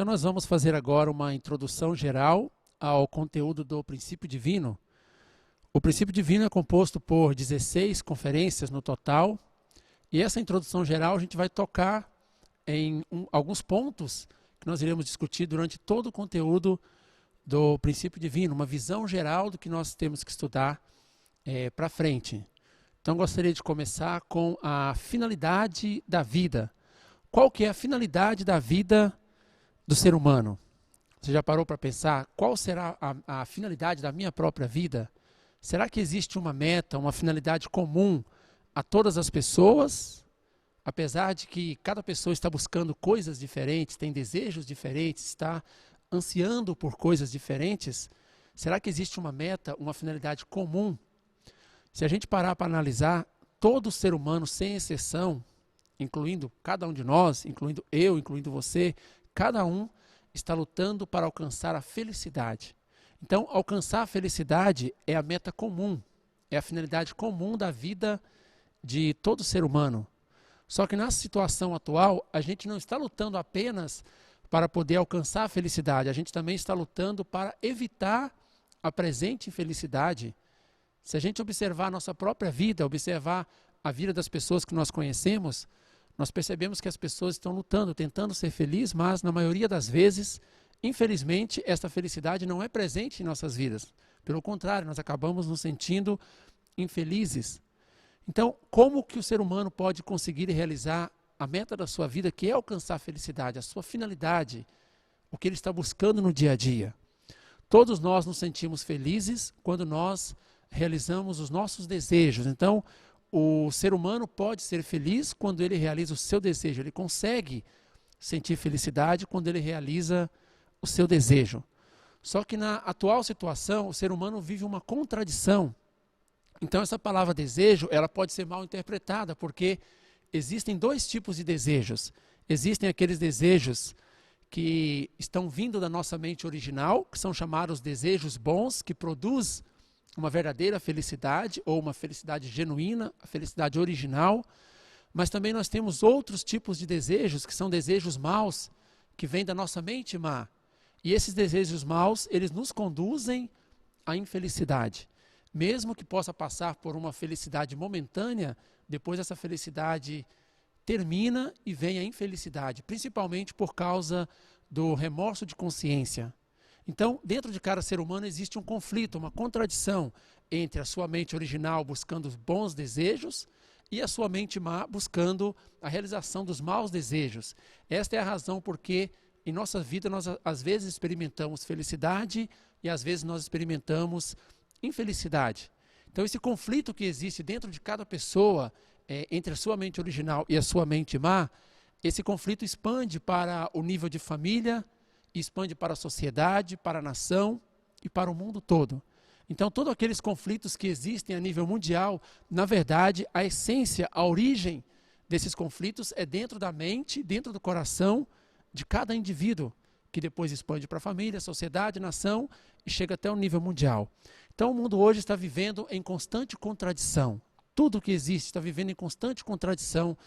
Então nós vamos fazer agora uma introdução geral ao conteúdo do princípio divino. O princípio divino é composto por 16 conferências no total, e essa introdução geral a gente vai tocar em alguns pontos que nós iremos discutir durante todo o conteúdo do princípio divino, uma visão geral do que nós temos que estudar para frente. Então gostaria de começar com a finalidade da vida. Qual que é a finalidade da vida do ser humano? Você já parou para pensar qual será a finalidade da minha própria vida? Será que existe uma meta, uma finalidade comum a todas as pessoas? Apesar de que cada pessoa está buscando coisas diferentes, tem desejos diferentes, está ansiando por coisas diferentes, será que existe uma meta, uma finalidade comum? Se a gente parar para analisar, todo ser humano, sem exceção, incluindo cada um de nós, incluindo eu, incluindo você, cada um está lutando para alcançar a felicidade. Então, alcançar a felicidade é a meta comum, é a finalidade comum da vida de todo ser humano. Só que na situação atual, a gente não está lutando apenas para poder alcançar a felicidade, a gente também está lutando para evitar a presente infelicidade. Se a gente observar a nossa própria vida, observar a vida das pessoas que nós conhecemos, nós percebemos que as pessoas estão lutando, tentando ser felizes, mas na maioria das vezes, infelizmente, esta felicidade não é presente em nossas vidas. Pelo contrário, nós acabamos nos sentindo infelizes. Então, como que o ser humano pode conseguir realizar a meta da sua vida, que é alcançar a felicidade, a sua finalidade, o que ele está buscando no dia a dia? Todos nós nos sentimos felizes quando nós realizamos os nossos desejos. Então, o ser humano pode ser feliz quando ele realiza o seu desejo. Ele consegue sentir felicidade quando ele realiza o seu desejo. Só que na atual situação, o ser humano vive uma contradição. Então, essa palavra desejo, ela pode ser mal interpretada, porque existem dois tipos de desejos. Existem aqueles desejos que estão vindo da nossa mente original, que são chamados desejos bons, que produz uma verdadeira felicidade, ou uma felicidade genuína, a felicidade original. Mas também nós temos outros tipos de desejos, que são desejos maus, que vêm da nossa mente má. E esses desejos maus, eles nos conduzem à infelicidade. Mesmo que possa passar por uma felicidade momentânea, depois essa felicidade termina e vem a infelicidade, principalmente por causa do remorso de consciência. Então, dentro de cada ser humano existe um conflito, uma contradição entre a sua mente original buscando os bons desejos e a sua mente má buscando a realização dos maus desejos. Esta é a razão porque em nossa vida nós às vezes experimentamos felicidade e às vezes nós experimentamos infelicidade. Então, esse conflito que existe dentro de cada pessoa, entre a sua mente original e a sua mente má, esse conflito expande para o nível de família, expande para a sociedade, para a nação e para o mundo todo. Então, todos aqueles conflitos que existem a nível mundial, na verdade, a essência, a origem desses conflitos é dentro da mente, dentro do coração de cada indivíduo, que depois expande para a família, sociedade, nação e chega até o nível mundial. Então, o mundo hoje está vivendo em constante contradição. Tudo que existe está vivendo em constante contradição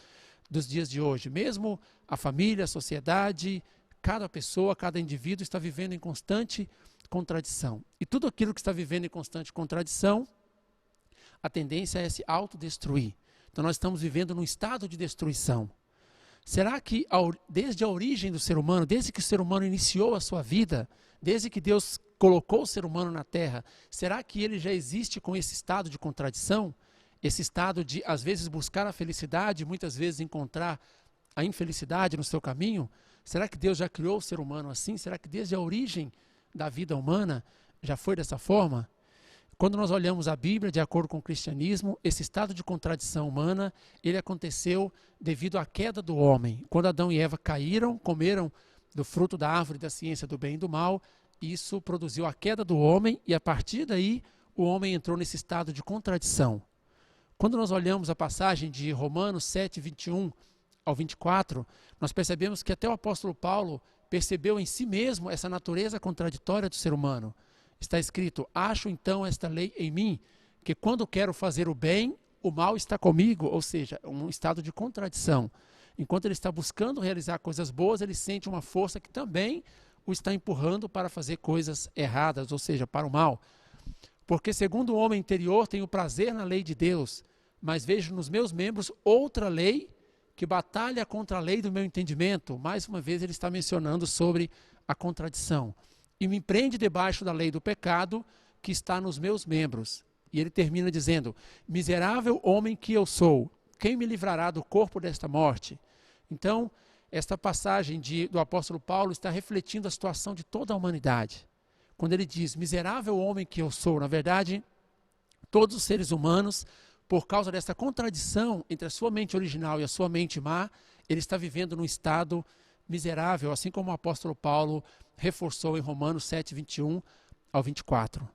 dos dias de hoje. Mesmo a família, a sociedade, cada pessoa, cada indivíduo está vivendo em constante contradição. E tudo aquilo que está vivendo em constante contradição, a tendência é se autodestruir. Então nós estamos vivendo num estado de destruição. Será que desde a origem do ser humano, desde que o ser humano iniciou a sua vida, desde que Deus colocou o ser humano na Terra, será que ele já existe com esse estado de contradição? Esse estado de, às vezes, buscar a felicidade, muitas vezes encontrar a infelicidade no seu caminho? Será que Deus já criou o ser humano assim? Será que desde a origem da vida humana já foi dessa forma? Quando nós olhamos a Bíblia, de acordo com o cristianismo, esse estado de contradição humana, ele aconteceu devido à queda do homem. Quando Adão e Eva caíram, comeram do fruto da árvore da ciência do bem e do mal, isso produziu a queda do homem e a partir daí o homem entrou nesse estado de contradição. Quando nós olhamos a passagem de Romanos 7, 21 ao 24, nós percebemos que até o apóstolo Paulo percebeu em si mesmo essa natureza contraditória do ser humano. Está escrito: acho então esta lei em mim, que quando quero fazer o bem, o mal está comigo, ou seja, um estado de contradição. enquanto ele está buscando realizar coisas boas, ele sente uma força que também o está empurrando para fazer coisas erradas, ou seja, para o mal. Porque segundo o homem interior tenho prazer na lei de Deus, mas vejo nos meus membros outra lei que batalha contra a lei do meu entendimento. Mais uma vez ele está mencionando sobre a contradição. E me prende debaixo da lei do pecado que está nos meus membros. E ele termina dizendo: miserável homem que eu sou, quem me livrará do corpo desta morte? Então, esta passagem do apóstolo Paulo está refletindo a situação de toda a humanidade. Quando ele diz, miserável homem que eu sou, na verdade, todos os seres humanos, por causa dessa contradição entre a sua mente original e a sua mente má, ele está vivendo num estado miserável, assim como o apóstolo Paulo reforçou em Romanos 7, 21 ao 24.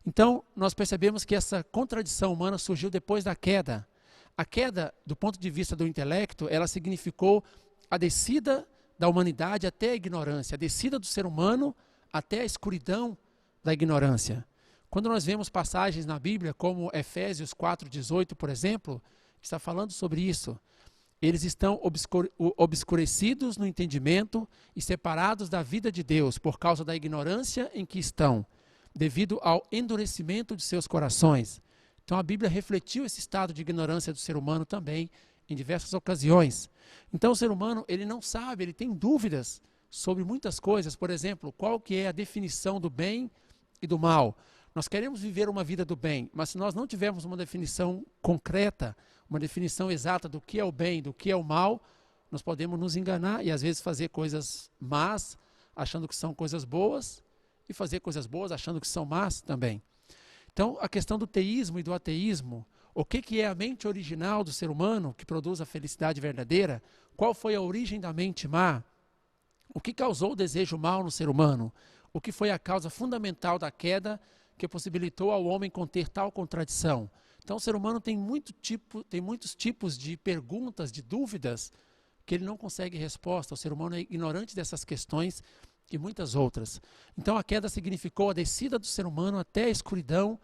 Então, nós percebemos que essa contradição humana surgiu depois da queda. A queda, do ponto de vista do intelecto, ela significou a descida da humanidade até a ignorância, a descida do ser humano até a escuridão da ignorância. Quando nós vemos passagens na Bíblia, como Efésios 4,18, por exemplo, está falando sobre isso. Eles estão obscurecidos no entendimento e separados da vida de Deus por causa da ignorância em que estão, devido ao endurecimento de seus corações. Então a Bíblia refletiu esse estado de ignorância do ser humano também em diversas ocasiões. Então o ser humano, ele não sabe, ele tem dúvidas sobre muitas coisas. Por exemplo, qual que é a definição do bem e do mal? Nós queremos viver uma vida do bem, mas se nós não tivermos uma definição concreta, uma definição exata do que é o bem, do que é o mal, nós podemos nos enganar e às vezes fazer coisas más, achando que são coisas boas, e fazer coisas boas achando que são más também. Então, a questão do teísmo e do ateísmo, o que é a mente original do ser humano que produz a felicidade verdadeira? Qual foi a origem da mente má? O que causou o desejo mau no ser humano? O que foi a causa fundamental da queda que possibilitou ao homem conter tal contradição? Então, o ser humano tem muitos tipos de perguntas, de dúvidas, que ele não consegue resposta. O ser humano é ignorante dessas questões e muitas outras. Então, a queda significou a descida do ser humano até a escuridão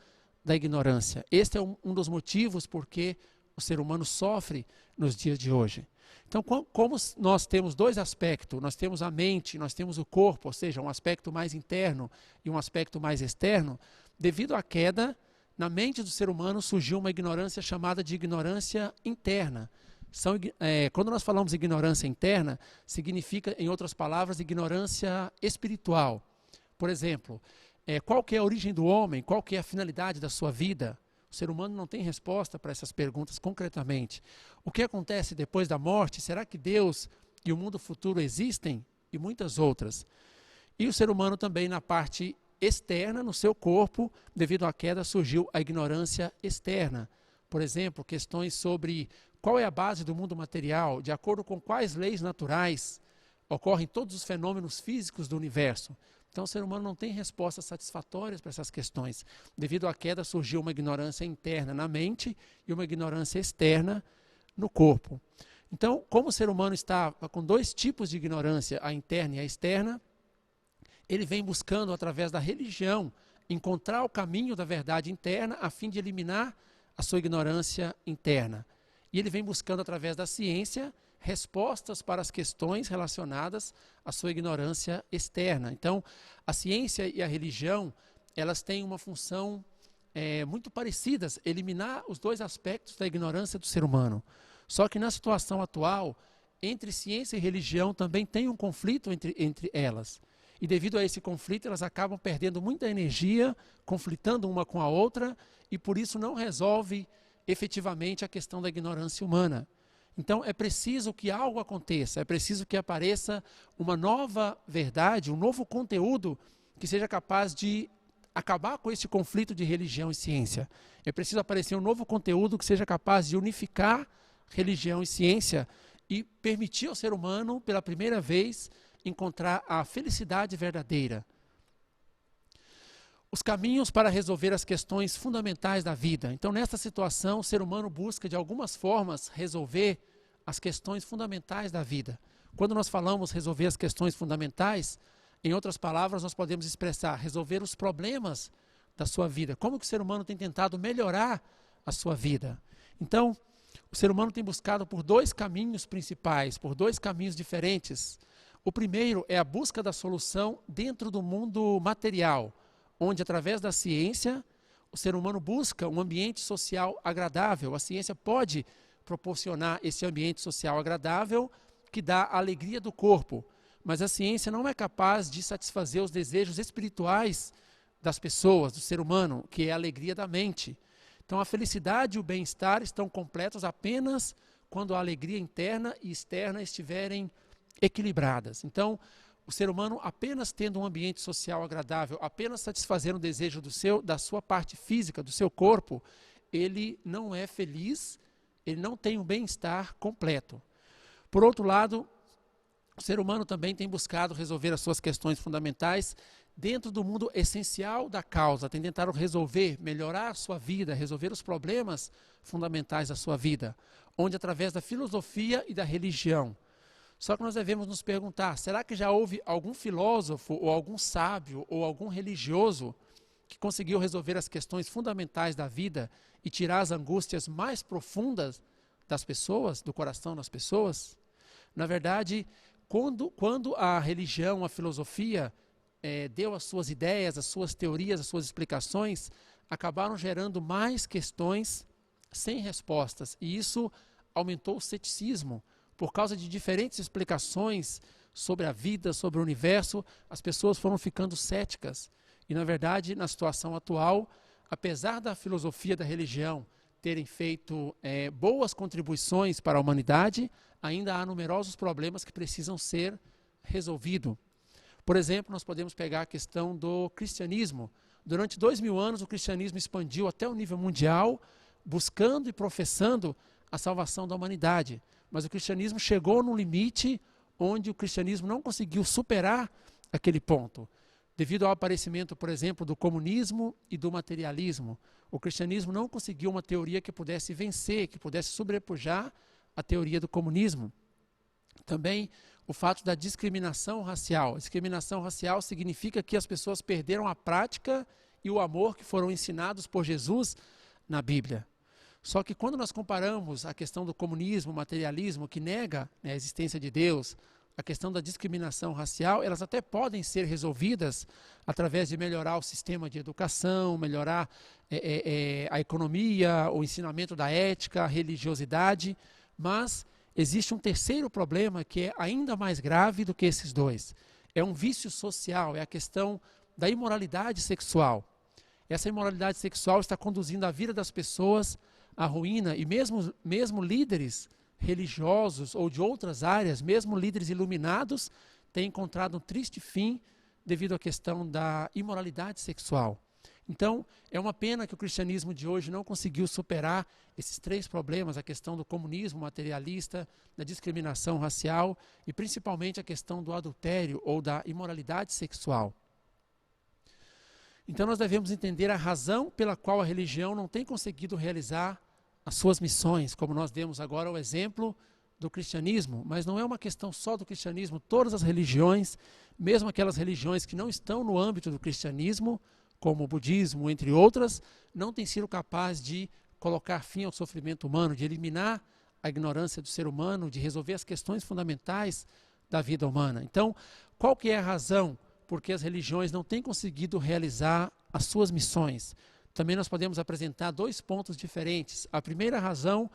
da ignorância. Este é um dos motivos por que o ser humano sofre nos dias de hoje. Então, como nós temos dois aspectos, nós temos a mente, nós temos o corpo, ou seja, um aspecto mais interno e um aspecto mais externo, devido à queda, na mente do ser humano surgiu uma ignorância chamada de ignorância interna. Quando nós falamos de ignorância interna, significa, em outras palavras, ignorância espiritual. Por exemplo, qual que é a origem do homem? Qual que é a finalidade da sua vida? O ser humano não tem resposta para essas perguntas concretamente. O que acontece depois da morte? Será que Deus e o mundo futuro existem? E muitas outras. E o ser humano também na parte externa, no seu corpo, devido à queda, surgiu a ignorância externa. Por exemplo, questões sobre qual é a base do mundo material, de acordo com quais leis naturais ocorrem todos os fenômenos físicos do universo. Então o ser humano não tem respostas satisfatórias para essas questões. Devido à queda surgiu uma ignorância interna na mente e uma ignorância externa no corpo. Então, como o ser humano está com dois tipos de ignorância, a interna e a externa, ele vem buscando através da religião encontrar o caminho da verdade interna a fim de eliminar a sua ignorância interna. E ele vem buscando através da ciência respostas para as questões relacionadas à sua ignorância externa. Então, a ciência e a religião, elas têm uma função muito parecidas, eliminar os dois aspectos da ignorância do ser humano. Só que na situação atual, entre ciência e religião também tem um conflito entre elas. E devido a esse conflito, elas acabam perdendo muita energia, conflitando uma com a outra, e por isso não resolve efetivamente a questão da ignorância humana. Então é preciso que algo aconteça, é preciso que apareça uma nova verdade, um novo conteúdo que seja capaz de acabar com esse conflito de religião e ciência. É preciso aparecer um novo conteúdo que seja capaz de unificar religião e ciência e permitir ao ser humano, pela primeira vez, encontrar a felicidade verdadeira. Os caminhos para resolver as questões fundamentais da vida. Então, nessa situação, o ser humano busca, de algumas formas, resolver as questões fundamentais da vida. Quando nós falamos resolver as questões fundamentais, em outras palavras, nós podemos expressar resolver os problemas da sua vida. Como que o ser humano tem tentado melhorar a sua vida? Então, o ser humano tem buscado por dois caminhos principais, por dois caminhos diferentes. O primeiro é a busca da solução dentro do mundo material, onde através da ciência o ser humano busca um ambiente social agradável. A ciência pode proporcionar esse ambiente social agradável que dá a alegria do corpo, mas a ciência não é capaz de satisfazer os desejos espirituais das pessoas, do ser humano, que é a alegria da mente. Então a felicidade e o bem-estar estão completos apenas quando a alegria interna e externa estiverem equilibradas. Então, o ser humano apenas tendo um ambiente social agradável, apenas satisfazendo o desejo da sua parte física, do seu corpo, ele não é feliz, ele não tem um bem-estar completo. Por outro lado, o ser humano também tem buscado resolver as suas questões fundamentais dentro do mundo essencial da causa, tem tentado resolver, melhorar a sua vida, resolver os problemas fundamentais da sua vida, onde através da filosofia e da religião. Só que nós devemos nos perguntar, será que já houve algum filósofo, ou algum sábio, ou algum religioso que conseguiu resolver as questões fundamentais da vida e tirar as angústias mais profundas das pessoas, do coração das pessoas? Na verdade, quando a religião, a filosofia, deu as suas ideias, as suas teorias, as suas explicações, acabaram gerando mais questões sem respostas. E isso aumentou o ceticismo. Por causa de diferentes explicações sobre a vida, sobre o universo, as pessoas foram ficando céticas. E, na verdade, na situação atual, apesar da filosofia da religião terem feito boas contribuições para a humanidade, ainda há numerosos problemas que precisam ser resolvidos. Por exemplo, nós podemos pegar a questão do cristianismo. Durante 2000 anos, o cristianismo expandiu até o nível mundial, buscando e professando a salvação da humanidade. Mas o cristianismo chegou num limite onde o cristianismo não conseguiu superar aquele ponto. Devido ao aparecimento, por exemplo, do comunismo e do materialismo, o cristianismo não conseguiu uma teoria que pudesse vencer, que pudesse sobrepujar a teoria do comunismo. Também o fato da discriminação racial. A discriminação racial significa que as pessoas perderam a prática e o amor que foram ensinados por Jesus na Bíblia. Só que quando nós comparamos a questão do comunismo, materialismo, que nega a existência de Deus, a questão da discriminação racial, elas até podem ser resolvidas através de melhorar o sistema de educação, melhorar a economia, o ensinamento da ética, a religiosidade, mas existe um terceiro problema que é ainda mais grave do que esses dois. É um vício social, é a questão da imoralidade sexual. Essa imoralidade sexual está conduzindo a vida das pessoas à ruína, e mesmo líderes religiosos ou de outras áreas, mesmo líderes iluminados, têm encontrado um triste fim devido à questão da imoralidade sexual. Então, é uma pena que o cristianismo de hoje não conseguiu superar esses três problemas, a questão do comunismo materialista, da discriminação racial e principalmente a questão do adultério ou da imoralidade sexual. Então nós devemos entender a razão pela qual a religião não tem conseguido realizar as suas missões, como nós demos agora o exemplo do cristianismo, mas não é uma questão só do cristianismo, todas as religiões, mesmo aquelas religiões que não estão no âmbito do cristianismo, como o budismo, entre outras, não têm sido capazes de colocar fim ao sofrimento humano, de eliminar a ignorância do ser humano, de resolver as questões fundamentais da vida humana. Então, qual que é a razão por que as religiões não têm conseguido realizar as suas missões? Também nós podemos apresentar dois pontos diferentes. A primeira razão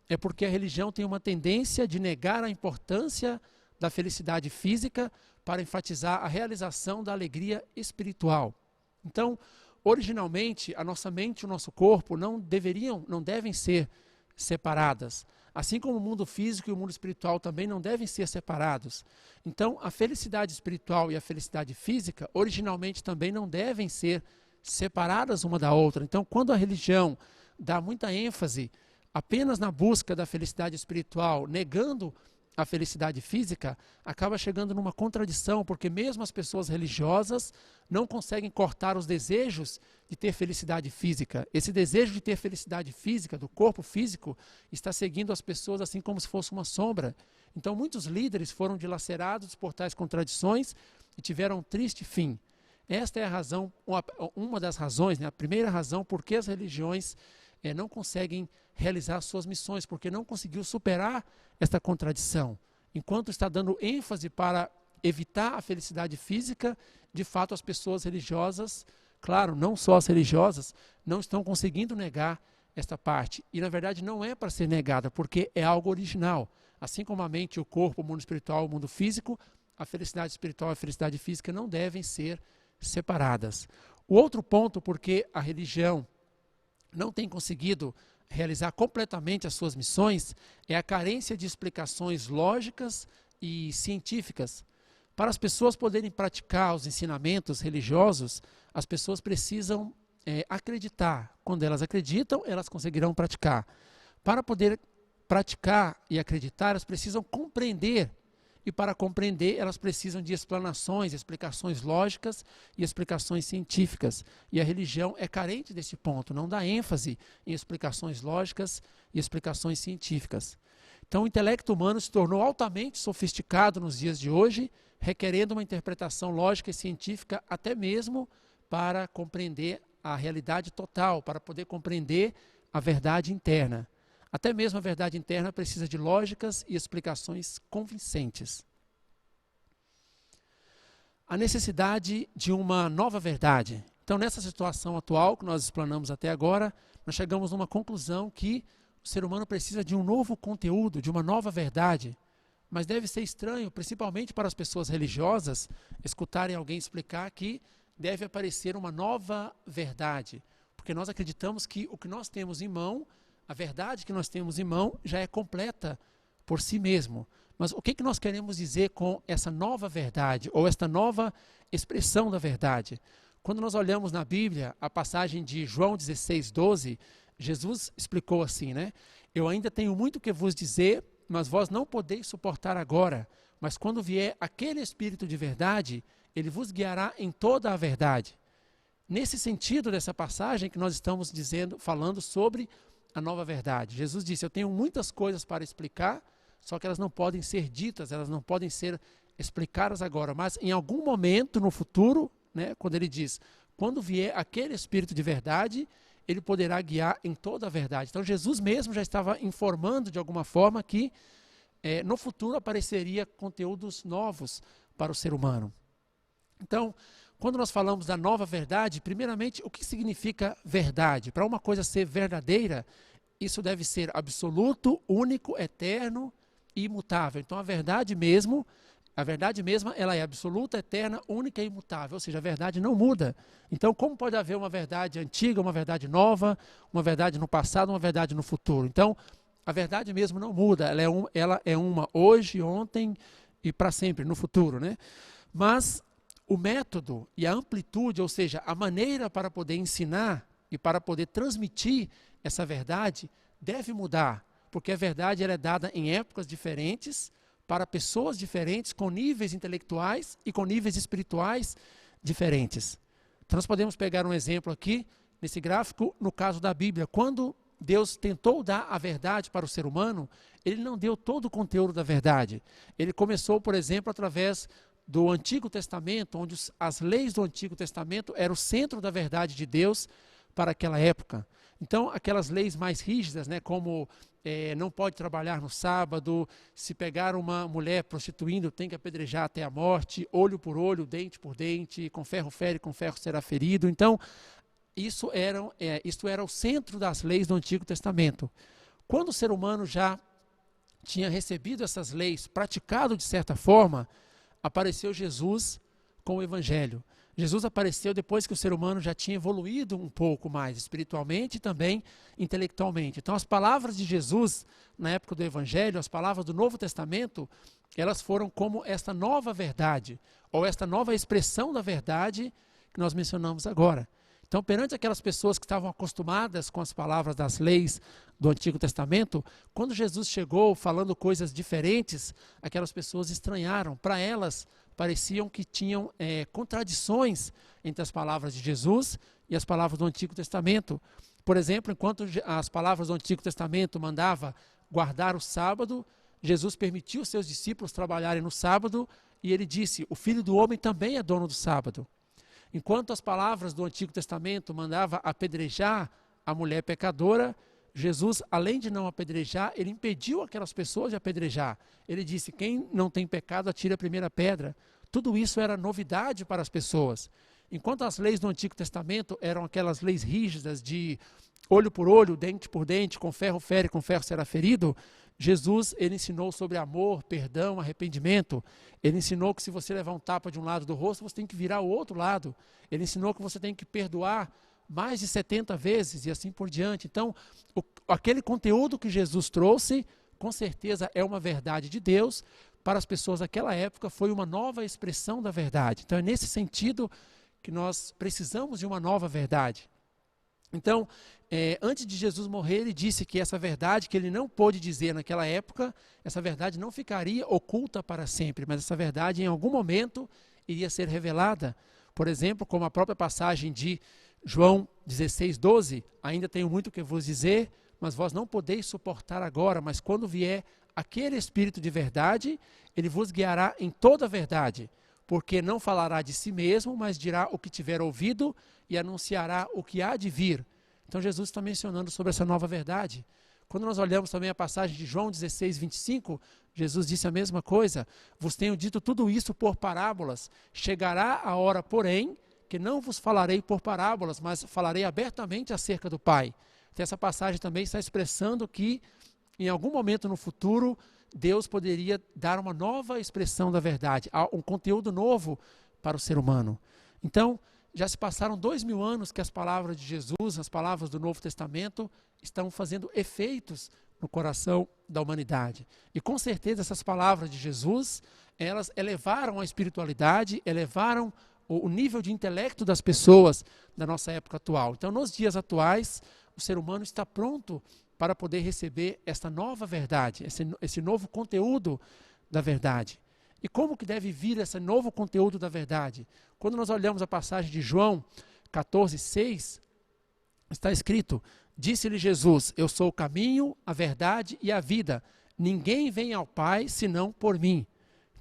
é porque a religião tem uma tendência de negar a importância da felicidade física para enfatizar a realização da alegria espiritual. Então, originalmente, a nossa mente e o nosso corpo não devem ser separadas. Assim como o mundo físico e o mundo espiritual também não devem ser separados. Então, a felicidade espiritual e a felicidade física, originalmente, também não devem ser separadas uma da outra. Então, quando a religião dá muita ênfase apenas na busca da felicidade espiritual, negando a felicidade física, acaba chegando numa contradição, porque mesmo as pessoas religiosas não conseguem cortar os desejos de ter felicidade física. Esse desejo de ter felicidade física, do corpo físico, está seguindo as pessoas assim como se fosse uma sombra. Então muitos líderes foram dilacerados por tais contradições e tiveram um triste fim. Esta é a razão, uma das razões, a primeira razão por que as religiões não conseguem realizar suas missões, porque não conseguiu superar esta contradição. Enquanto está dando ênfase para evitar a felicidade física, de fato as pessoas religiosas, claro, não só as religiosas, não estão conseguindo negar esta parte. E na verdade não é para ser negada, porque é algo original. Assim como a mente, o corpo, o mundo espiritual, o mundo físico, a felicidade espiritual e a felicidade física não devem ser separadas. O outro ponto, porque a religião não tem conseguido realizar completamente as suas missões, é a carência de explicações lógicas e científicas. Para as pessoas poderem praticar os ensinamentos religiosos, as pessoas precisam acreditar. Quando elas acreditam, elas conseguirão praticar. Para poder praticar e acreditar, elas precisam compreender. E para compreender, elas precisam de explanações, explicações lógicas e explicações científicas. E a religião é carente desse ponto, não dá ênfase em explicações lógicas e explicações científicas. Então, o intelecto humano se tornou altamente sofisticado nos dias de hoje, requerendo uma interpretação lógica e científica até mesmo para compreender a realidade total, para poder compreender a verdade interna. Até mesmo a verdade interna precisa de lógicas e explicações convincentes. A necessidade de uma nova verdade. Então, nessa situação atual que nós explanamos até agora, nós chegamos numa conclusão que o ser humano precisa de um novo conteúdo, de uma nova verdade. Mas deve ser estranho, principalmente para as pessoas religiosas, escutarem alguém explicar que deve aparecer uma nova verdade. Porque nós acreditamos que o que nós temos em mão, a verdade que nós temos em mão, já é completa por si mesmo. Mas o que nós queremos dizer com essa nova verdade, ou esta nova expressão da verdade? Quando nós olhamos na Bíblia, a passagem de João 16:12, Jesus explicou assim, né? Eu ainda tenho muito que vos dizer, mas vós não podeis suportar agora. Mas quando vier aquele Espírito de verdade, ele vos guiará em toda a verdade. Nesse sentido dessa passagem que nós estamos falando sobre a nova verdade. Jesus disse, eu tenho muitas coisas para explicar, só que elas não podem ser ditas, elas não podem ser explicadas agora. Mas em algum momento no futuro, né, quando ele diz, quando vier aquele Espírito de verdade, ele poderá guiar em toda a verdade. Então Jesus mesmo já estava informando de alguma forma que no futuro apareceria conteúdos novos para o ser humano. Então, quando nós falamos da nova verdade, primeiramente, o que significa verdade? Para uma coisa ser verdadeira, isso deve ser absoluto, único, eterno e imutável. Então, a verdade mesma, ela é absoluta, eterna, única e imutável. Ou seja, a verdade não muda. Então, como pode haver uma verdade antiga, uma verdade nova, uma verdade no passado, uma verdade no futuro? Então, a verdade mesmo não muda. Ela é uma hoje, ontem e para sempre, no futuro, né? Mas o método e a amplitude, ou seja, a maneira para poder ensinar e para poder transmitir essa verdade deve mudar, porque a verdade ela é dada em épocas diferentes, para pessoas diferentes, com níveis intelectuais e com níveis espirituais diferentes. Então nós podemos pegar um exemplo aqui, nesse gráfico, no caso da Bíblia. Quando Deus tentou dar a verdade para o ser humano, ele não deu todo o conteúdo da verdade. Ele começou, por exemplo, através do Antigo Testamento, onde as leis do Antigo Testamento eram o centro da verdade de Deus para aquela época. Então, aquelas leis mais rígidas, né, como não pode trabalhar no sábado, se pegar uma mulher prostituindo, tem que apedrejar até a morte, olho por olho, dente por dente, com ferro fere, com ferro será ferido. Então, isso era o centro das leis do Antigo Testamento. Quando o ser humano já tinha recebido essas leis, praticado de certa forma, apareceu Jesus com o Evangelho. Jesus apareceu depois que o ser humano já tinha evoluído um pouco mais espiritualmente e também intelectualmente. Então as palavras de Jesus na época do Evangelho, as palavras do Novo Testamento, elas foram como esta nova verdade, ou esta nova expressão da verdade que nós mencionamos agora. Então, perante aquelas pessoas que estavam acostumadas com as palavras das leis do Antigo Testamento, quando Jesus chegou falando coisas diferentes, aquelas pessoas estranharam. Para elas, pareciam que tinham contradições entre as palavras de Jesus e as palavras do Antigo Testamento. Por exemplo, enquanto as palavras do Antigo Testamento mandavam guardar o sábado, Jesus permitiu seus discípulos trabalharem no sábado e ele disse, o Filho do Homem também é dono do sábado. Enquanto as palavras do Antigo Testamento mandavam apedrejar a mulher pecadora, Jesus, além de não apedrejar, ele impediu aquelas pessoas de apedrejar. Ele disse, quem não tem pecado, atire a primeira pedra. Tudo isso era novidade para as pessoas. Enquanto as leis do Antigo Testamento eram aquelas leis rígidas de olho por olho, dente por dente, com ferro fere, com ferro será ferido, Jesus, ele ensinou sobre amor, perdão, arrependimento. Ele ensinou que se você levar um tapa de um lado do rosto, você tem que virar o outro lado. Ele ensinou que você tem que perdoar mais de 70 vezes e assim por diante. Então, aquele conteúdo que Jesus trouxe, com certeza é uma verdade de Deus. Para as pessoas daquela época, foi uma nova expressão da verdade. Então, é nesse sentido que nós precisamos de uma nova verdade. Então, antes de Jesus morrer, ele disse que essa verdade que ele não pôde dizer naquela época, essa verdade não ficaria oculta para sempre, mas essa verdade em algum momento iria ser revelada. Por exemplo, como a própria passagem de João 16:12, ainda tenho muito que vos dizer, mas vós não podeis suportar agora, mas quando vier aquele Espírito de verdade, ele vos guiará em toda a verdade, porque não falará de si mesmo, mas dirá o que tiver ouvido e anunciará o que há de vir. Então Jesus está mencionando sobre essa nova verdade. Quando nós olhamos também a passagem de João 16:25, Jesus disse a mesma coisa. Vos tenho dito tudo isso por parábolas. Chegará a hora, porém, que não vos falarei por parábolas, mas falarei abertamente acerca do Pai. Então, essa passagem também está expressando que, em algum momento no futuro, Deus poderia dar uma nova expressão da verdade, um conteúdo novo para o ser humano. Então, já se passaram 2000 anos que as palavras de Jesus, as palavras do Novo Testamento, estão fazendo efeitos no coração da humanidade. E com certeza essas palavras de Jesus, elas elevaram a espiritualidade, elevaram o nível de intelecto das pessoas da nossa época atual. Então, nos dias atuais, o ser humano está pronto para poder receber esta nova verdade, esse novo conteúdo da verdade. E como que deve vir esse novo conteúdo da verdade? Quando nós olhamos a passagem de João 14:6, está escrito, disse-lhe Jesus, eu sou o caminho, a verdade e a vida. Ninguém vem ao Pai senão por mim.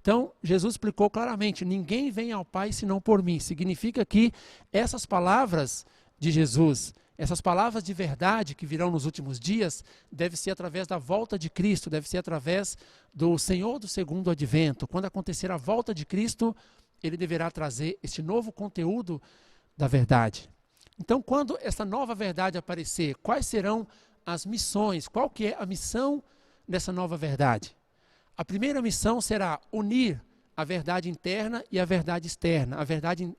Então, Jesus explicou claramente, ninguém vem ao Pai senão por mim. Significa que essas palavras de Jesus, essas palavras de verdade que virão nos últimos dias, deve ser através da volta de Cristo, deve ser através do Senhor do segundo advento. Quando acontecer a volta de Cristo, ele deverá trazer esse novo conteúdo da verdade. Então, quando essa nova verdade aparecer, quais serão as missões? Qual que é a missão dessa nova verdade? A primeira missão será unir a verdade interna e a verdade externa. A verdade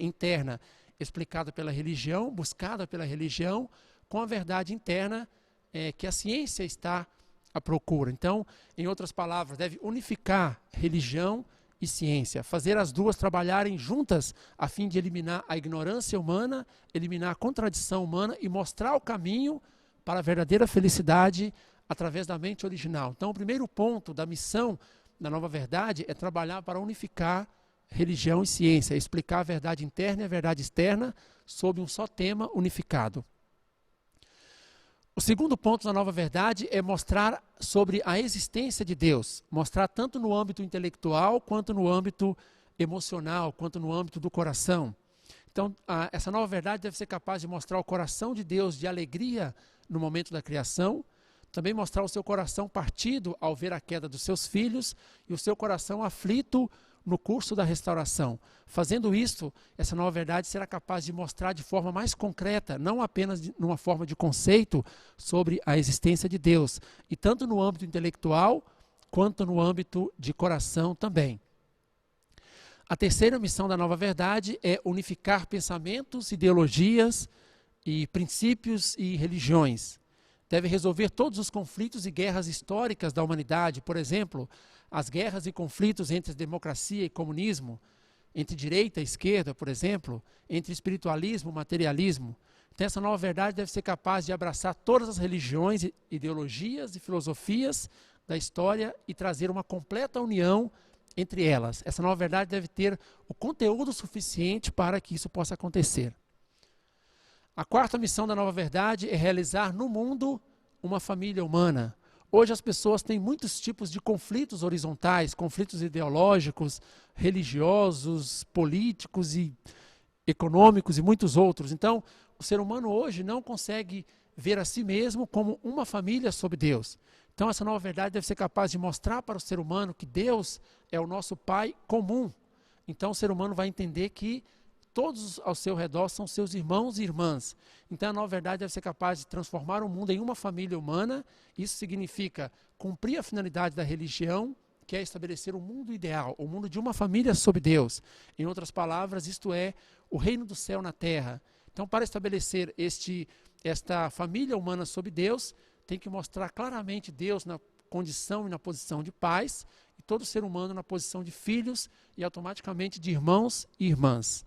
interna explicada pela religião, buscada pela religião, com a verdade interna que a ciência está à procura. Então, em outras palavras, deve unificar religião e ciência, fazer as duas trabalharem juntas a fim de eliminar a ignorância humana, eliminar a contradição humana e mostrar o caminho para a verdadeira felicidade através da mente original. Então, o primeiro ponto da missão da nova verdade é trabalhar para unificar religião e ciência, explicar a verdade interna e a verdade externa sob um só tema unificado. O segundo ponto da nova verdade é mostrar sobre a existência de Deus, mostrar tanto no âmbito intelectual, quanto no âmbito emocional, quanto no âmbito do coração. Então, essa nova verdade deve ser capaz de mostrar o coração de Deus de alegria no momento da criação, também mostrar o seu coração partido ao ver a queda dos seus filhos e o seu coração aflito no curso da restauração. Fazendo isso, essa nova verdade será capaz de mostrar de forma mais concreta, não apenas numa forma de conceito, sobre a existência de Deus, e tanto no âmbito intelectual, quanto no âmbito de coração também. A terceira missão da nova verdade é unificar pensamentos, ideologias e princípios e religiões. Deve resolver todos os conflitos e guerras históricas da humanidade, por exemplo, as guerras e conflitos entre democracia e comunismo, entre direita e esquerda, por exemplo, entre espiritualismo e materialismo. Então, essa nova verdade deve ser capaz de abraçar todas as religiões, ideologias e filosofias da história e trazer uma completa união entre elas. Essa nova verdade deve ter o conteúdo suficiente para que isso possa acontecer. A quarta missão da nova verdade é realizar no mundo uma família humana. Hoje as pessoas têm muitos tipos de conflitos horizontais, conflitos ideológicos, religiosos, políticos e econômicos e muitos outros. Então, o ser humano hoje não consegue ver a si mesmo como uma família sob Deus. Então essa nova verdade deve ser capaz de mostrar para o ser humano que Deus é o nosso Pai comum. Então o ser humano vai entender que todos ao seu redor são seus irmãos e irmãs. Então a nova verdade deve ser capaz de transformar o mundo em uma família humana. Isso significa cumprir a finalidade da religião, que é estabelecer o mundo ideal, o mundo de uma família sob Deus. Em outras palavras, isto é o reino do céu na terra. Então, para estabelecer esta família humana sob Deus, tem que mostrar claramente Deus na condição e na posição de pais, e todo ser humano na posição de filhos e automaticamente de irmãos e irmãs.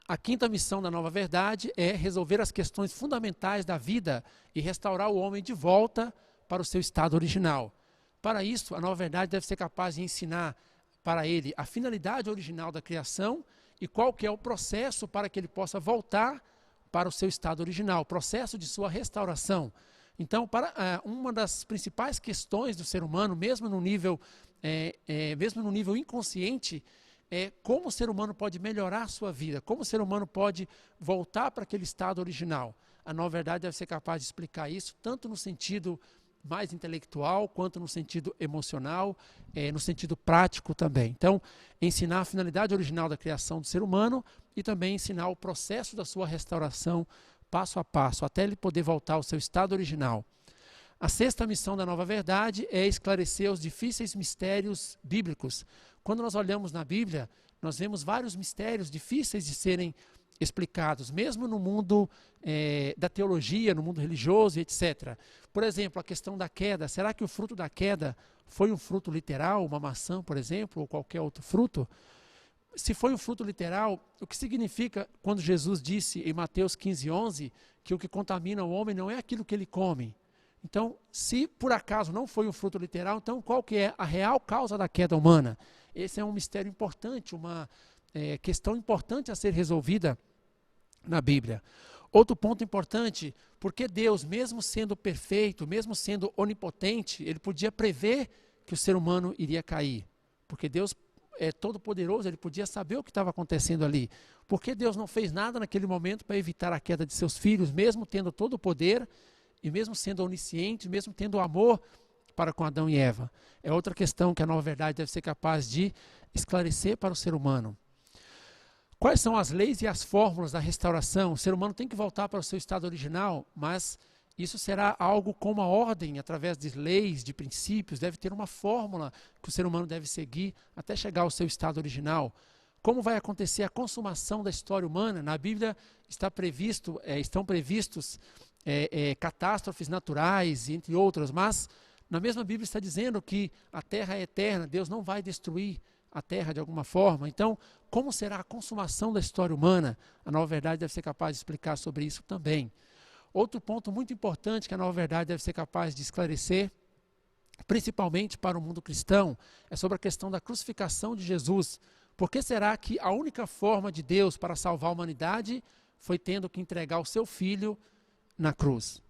A quinta missão da nova verdade é resolver as questões fundamentais da vida e restaurar o homem de volta para o seu estado original. Para isso, a nova verdade deve ser capaz de ensinar para ele a finalidade original da criação e qual que é o processo para que ele possa voltar para o seu estado original, o processo de sua restauração. Então, uma das principais questões do ser humano, mesmo no nível inconsciente, é como o ser humano pode melhorar a sua vida, como o ser humano pode voltar para aquele estado original. A nova verdade deve ser capaz de explicar isso, tanto no sentido mais intelectual, quanto no sentido emocional, no sentido prático também. Então, ensinar a finalidade original da criação do ser humano e também ensinar o processo da sua restauração passo a passo, até ele poder voltar ao seu estado original. A sexta missão da nova verdade é esclarecer os difíceis mistérios bíblicos. Quando nós olhamos na Bíblia, nós vemos vários mistérios difíceis de serem explicados, mesmo no mundo da teologia, no mundo religioso, etc. Por exemplo, a questão da queda. Será que o fruto da queda foi um fruto literal, uma maçã, por exemplo, ou qualquer outro fruto? Se foi um fruto literal, o que significa quando Jesus disse em Mateus 15:11 que o que contamina o homem não é aquilo que ele come? Então, se por acaso não foi um fruto literal, então qual que é a real causa da queda humana? Esse é um mistério importante, uma questão importante a ser resolvida na Bíblia. Outro ponto importante, porque Deus, mesmo sendo perfeito, mesmo sendo onipotente, ele podia prever que o ser humano iria cair. Porque Deus é todo poderoso, ele podia saber o que estava acontecendo ali. Por que Deus não fez nada naquele momento para evitar a queda de seus filhos, mesmo tendo todo o poder, e mesmo sendo onisciente, mesmo tendo amor para com Adão e Eva? É outra questão que a nova verdade deve ser capaz de esclarecer para o ser humano. Quais são as leis e as fórmulas da restauração? O ser humano tem que voltar para o seu estado original, mas isso será algo com uma ordem, através de leis, de princípios, deve ter uma fórmula que o ser humano deve seguir até chegar ao seu estado original. Como vai acontecer a consumação da história humana? Na Bíblia estão previstos catástrofes naturais, entre outras, mas na mesma Bíblia está dizendo que a terra é eterna, Deus não vai destruir a terra de alguma forma. Então, como será a consumação da história humana? A nova verdade deve ser capaz de explicar sobre isso também. Outro ponto muito importante que a nova verdade deve ser capaz de esclarecer, principalmente para o mundo cristão, é sobre a questão da crucificação de Jesus. Por que será que a única forma de Deus para salvar a humanidade foi tendo que entregar o seu filho na cruz?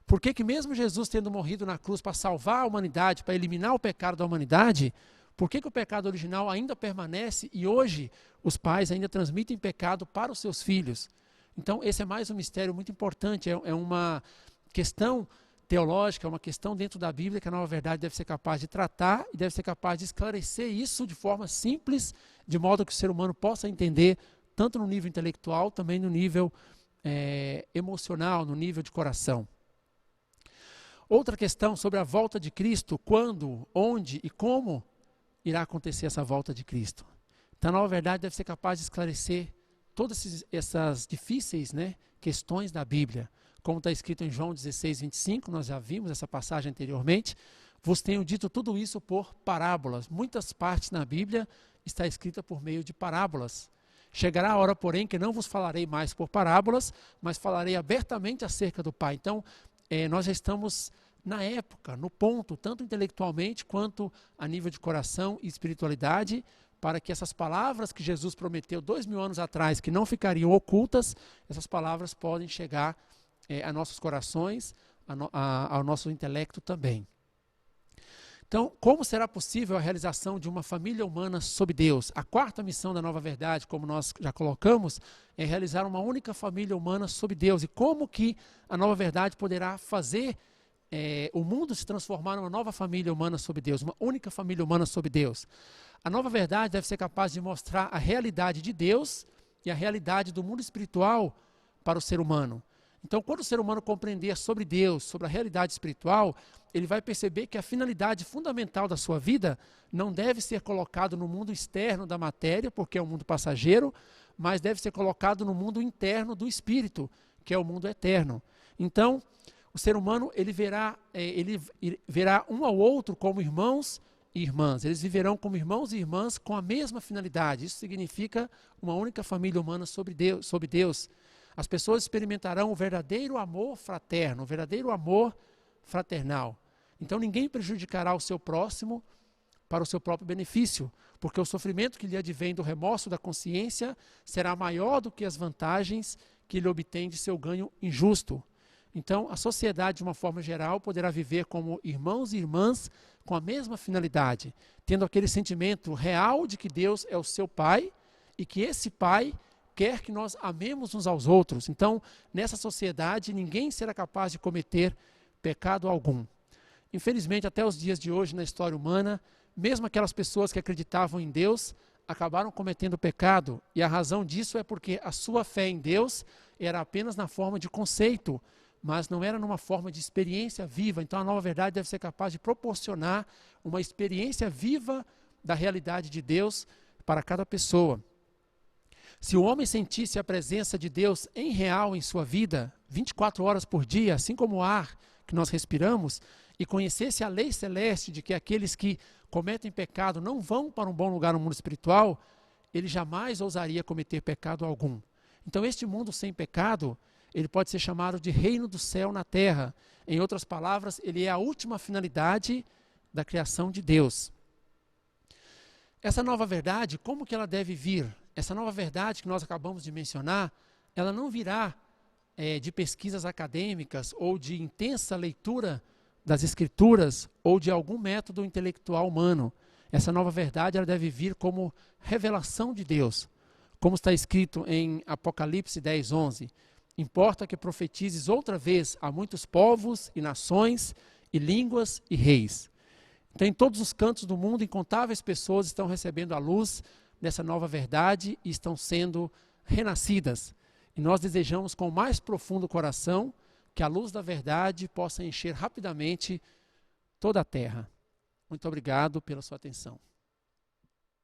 Por que mesmo Jesus tendo morrido na cruz para salvar a humanidade, para eliminar o pecado da humanidade, por que o pecado original ainda permanece e hoje os pais ainda transmitem pecado para os seus filhos? Então, esse é mais um mistério muito importante, é uma questão teológica, é uma questão dentro da Bíblia que a nova verdade deve ser capaz de tratar e deve ser capaz de esclarecer isso de forma simples, de modo que o ser humano possa entender, tanto no nível intelectual, também no nível emocional, no nível de coração. Outra questão sobre a volta de Cristo, quando, onde e como irá acontecer essa volta de Cristo. Então, a nova verdade deve ser capaz de esclarecer todas essas difíceis questões da Bíblia. Como está escrito em João 16:25, nós já vimos essa passagem anteriormente, vos tenho dito tudo isso por parábolas. Muitas partes na Bíblia está escrita por meio de parábolas. Chegará a hora, porém, que não vos falarei mais por parábolas, mas falarei abertamente acerca do Pai. Então, nós já estamos na época, no ponto, tanto intelectualmente quanto a nível de coração e espiritualidade, para que essas palavras que Jesus prometeu 2000 anos atrás, que não ficariam ocultas, essas palavras podem chegar a nossos corações, ao nosso intelecto também. Então, como será possível a realização de uma família humana sob Deus? A quarta missão da Nova Verdade, como nós já colocamos, é realizar uma única família humana sob Deus. E como que a Nova Verdade poderá fazer o mundo se transformar numa nova família humana sob Deus, uma única família humana sob Deus? A Nova Verdade deve ser capaz de mostrar a realidade de Deus e a realidade do mundo espiritual para o ser humano. Então, quando o ser humano compreender sobre Deus, sobre a realidade espiritual, ele vai perceber que a finalidade fundamental da sua vida não deve ser colocado no mundo externo da matéria, porque é um mundo passageiro, mas deve ser colocado no mundo interno do espírito, que é o mundo eterno. Então, o ser humano ele verá um ao outro como irmãos e irmãs. Eles viverão como irmãos e irmãs com a mesma finalidade. Isso significa uma única família humana sob Deus. As pessoas experimentarão o verdadeiro amor fraterno, o verdadeiro amor fraternal. Então ninguém prejudicará o seu próximo para o seu próprio benefício, porque o sofrimento que lhe advém do remorso da consciência será maior do que as vantagens que ele obtém de seu ganho injusto. Então a sociedade, de uma forma geral, poderá viver como irmãos e irmãs com a mesma finalidade, tendo aquele sentimento real de que Deus é o seu Pai e que esse Pai quer que nós amemos uns aos outros. Então, nessa sociedade, ninguém será capaz de cometer pecado algum. Infelizmente, até os dias de hoje, na história humana, mesmo aquelas pessoas que acreditavam em Deus, acabaram cometendo pecado. E a razão disso é porque a sua fé em Deus era apenas na forma de conceito, mas não era numa forma de experiência viva. Então, a Nova Verdade deve ser capaz de proporcionar uma experiência viva da realidade de Deus para cada pessoa. Se o homem sentisse a presença de Deus em real em sua vida, 24 horas por dia, assim como o ar que nós respiramos, e conhecesse a lei celeste de que aqueles que cometem pecado não vão para um bom lugar no mundo espiritual, ele jamais ousaria cometer pecado algum. Então, este mundo sem pecado, ele pode ser chamado de reino do céu na terra. Em outras palavras, ele é a última finalidade da criação de Deus. Essa nova verdade, como que ela deve vir? Essa nova verdade que nós acabamos de mencionar, ela não virá de pesquisas acadêmicas ou de intensa leitura das Escrituras ou de algum método intelectual humano. Essa nova verdade ela deve vir como revelação de Deus. Como está escrito em Apocalipse 10:11. Importa que profetizes outra vez a muitos povos e nações e línguas e reis. Então, em todos os cantos do mundo, incontáveis pessoas estão recebendo a luz dessa nova verdade e estão sendo renascidas. E nós desejamos com o mais profundo coração que a luz da verdade possa encher rapidamente toda a terra. Muito obrigado pela sua atenção.